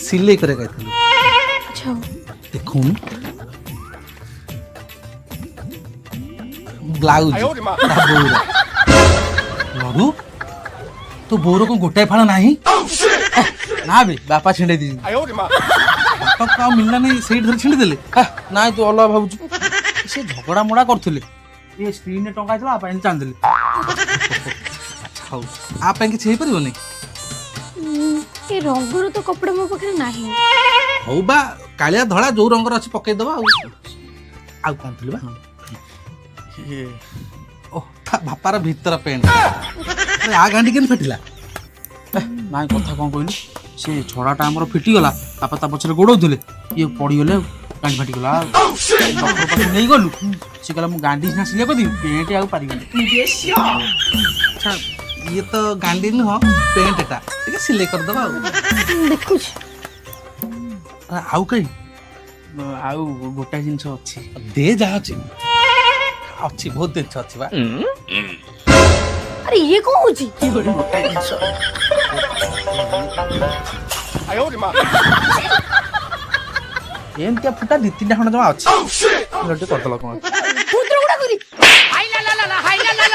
सिलाई करे गइथिलु अच्छा देखुन ब्लाउज लडू तो बोर को गोटाए फाड़ नाही ना बे बापा छिंडे दी बापा का मिलना नहीं सही धर छिंडे देले ना तू अलग भाबुछ से झगड़ा मोड़ा करथले ये स्क्रीन ने टंका थला आपन चांद देले अच्छा आप के छे परियो नहीं ए रंगर तो कपड़ा मो पखरे नाही हौ बा कालिया धळा जो रंगर अछि पके दबा आ कोन थले बा ओ बापार भीतर पेंट अरे आ गांडी केन फटिला नाय कथा कोन कहली से छड़ाटा हमर फिटी गला बापा ता पछरे गोडौथले ये पड़ी गले गांडी फाटी गला डॉक्टर पास नहीं गलु से कहला मु गांडी ना सिले कदी पेंट आ पारी गली अच्छा ये तो गांडी न हो पेंट एटा ठीक सिले कर दबा देखु आउ कई आउ गोटा जिंस अछि दे जा अछि बहुत दिन अछि बा अरे ये कौन होची एम क्या फुटा दी तीन खंड जमा अछि लड्डू कर दला कोन पुत्र गुडा करी